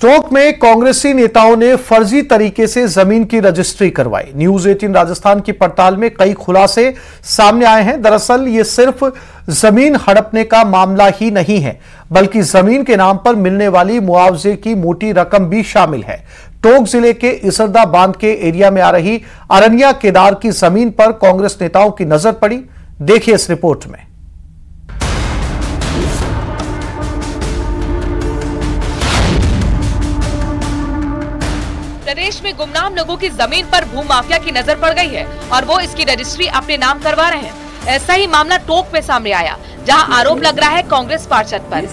टोंक में कांग्रेसी नेताओं ने फर्जी तरीके से जमीन की रजिस्ट्री करवाई। न्यूज 18 राजस्थान की पड़ताल में कई खुलासे सामने आए हैं। दरअसल ये सिर्फ जमीन हड़पने का मामला ही नहीं है, बल्कि जमीन के नाम पर मिलने वाली मुआवजे की मोटी रकम भी शामिल है। टोंक जिले के इसरदा बांध के एरिया में आ रही अरनिया केदार की जमीन पर कांग्रेस नेताओं की नजर पड़ी। देखिए इस रिपोर्ट में। प्रदेश में गुमनाम लोगों की जमीन पर भूमाफिया की नजर पड़ गई है और वो इसकी रजिस्ट्री अपने नाम करवा रहे हैं। ऐसा ही मामला टोंक में सामने आया, जहां आरोप लग रहा है कांग्रेस पार्षद पर।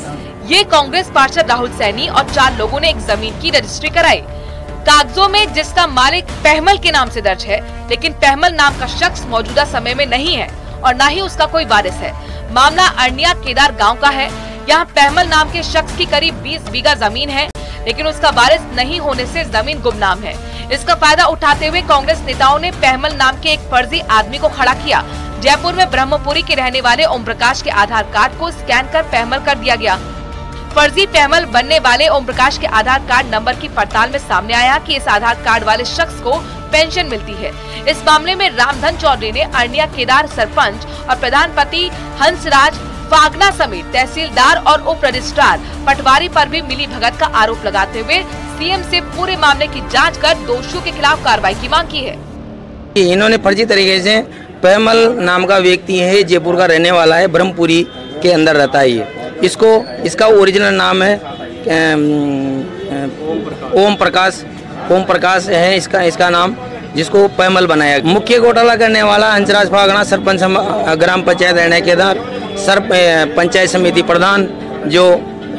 ये कांग्रेस पार्षद राहुल सैनी और 4 लोगों ने एक जमीन की रजिस्ट्री कराई कागजों में, जिसका मालिक पहमल के नाम से दर्ज है, लेकिन पहमल नाम का शख्स मौजूदा समय में नहीं है और न ही उसका कोई वारिस है। मामला अरनिया केदार गाँव का है। यहाँ पहमल नाम के शख्स की करीब 20 बीघा जमीन है, लेकिन उसका वारिस नहीं होने से जमीन गुमनाम है। इसका फायदा उठाते हुए कांग्रेस नेताओं ने पहमल नाम के एक फर्जी आदमी को खड़ा किया। जयपुर में ब्रह्मपुरी के रहने वाले ओम प्रकाश के आधार कार्ड को स्कैन कर पहमल कर दिया गया। फर्जी पहमल बनने वाले ओम प्रकाश के आधार कार्ड नंबर की पड़ताल में सामने आया कि इस आधार कार्ड वाले शख्स को पेंशन मिलती है। इस मामले में रामधन चौधरी ने अरनिया केदार सरपंच और प्रधानपति हंसराज फागना समेत तहसीलदार और उप रजिस्ट्रार पटवारी पर भी मिली भगत का आरोप लगाते हुए सीएम से पूरे मामले की जांच कर दोषियों के खिलाफ कार्रवाई की मांग की है। इन्होंने फर्जी तरीके से पहमल नाम का व्यक्ति है, जयपुर का रहने वाला है, ब्रह्मपुरी के अंदर रहता है। ये इसका ओरिजिनल नाम है ओम प्रकाश है इसका नाम, जिसको पहमल बनाया। मुख्य घोटाला करने वाला हंसराज फागना सरपंच ग्राम पंचायत अरनिया केदार, पंचायत समिति प्रधान जो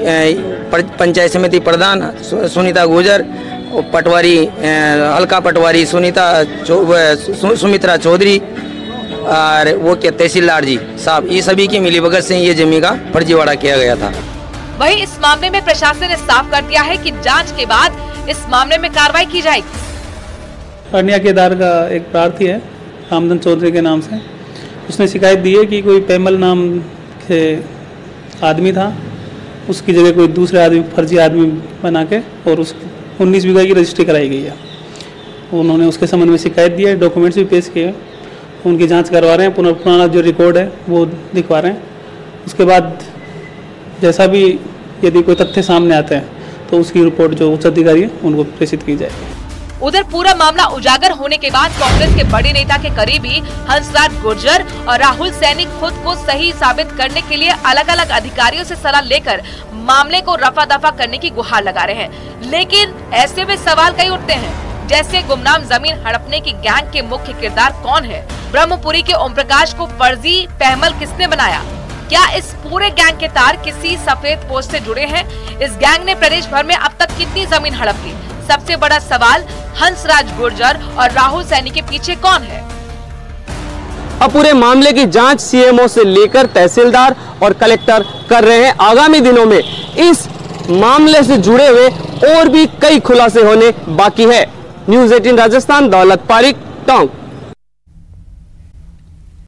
पंचायत समिति प्रधान सुनीता गुजर, पटवारी हल्का पटवारी सुमित्रा चौधरी और वो क्या तहसीलदार जी साहब, ये सभी की मिलीभगत से ये जमीन का फर्जीवाड़ा किया गया था। वहीं इस मामले में प्रशासन ने साफ कर दिया है कि जांच के बाद इस मामले में कार्रवाई की जाएगी। अरनिया केदार का एक प्रार्थी है रामधन चौधरी के नाम से, उसने शिकायत दी है कि कोई पहमल नाम से आदमी था, उसकी जगह कोई दूसरे आदमी फर्जी आदमी बना के और उस 19 बीघा की रजिस्ट्री कराई गई है। उन्होंने उसके संबंध में शिकायत दी है, डॉक्यूमेंट्स भी पेश किए, उनकी जांच करवा रहे हैं, पुराना जो रिकॉर्ड है वो दिखवा रहे हैं। उसके बाद जैसा भी यदि कोई तथ्य सामने आते हैं तो उसकी रिपोर्ट जो उच्च अधिकारी है उनको प्रेषित की जाएगी। उधर पूरा मामला उजागर होने के बाद कांग्रेस के बड़े नेता के करीबी हंसराज गुर्जर और राहुल सैनी खुद को सही साबित करने के लिए अलग अलग अधिकारियों से सलाह लेकर मामले को रफा दफा करने की गुहार लगा रहे हैं। लेकिन ऐसे में सवाल कई उठते हैं, जैसे गुमनाम जमीन हड़पने की गैंग के मुख्य किरदार कौन है? ब्रह्मपुरी के ओम प्रकाश को फर्जी पहमल किसने बनाया? क्या इस पूरे गैंग के तार किसी सफेद पोस्ट से जुड़े हैं? इस गैंग ने प्रदेश भर में अब तक कितनी जमीन हड़प ली? सबसे बड़ा सवाल, हंसराज गुर्जर और राहुल सैनी के पीछे कौन है? अब पूरे मामले की जांच सीएमओ से लेकर तहसीलदार और कलेक्टर कर रहे हैं। आगामी दिनों में इस मामले से जुड़े हुए और भी कई खुलासे होने बाकी है। न्यूज 18 राजस्थान, दौलत पारिक, टोंक।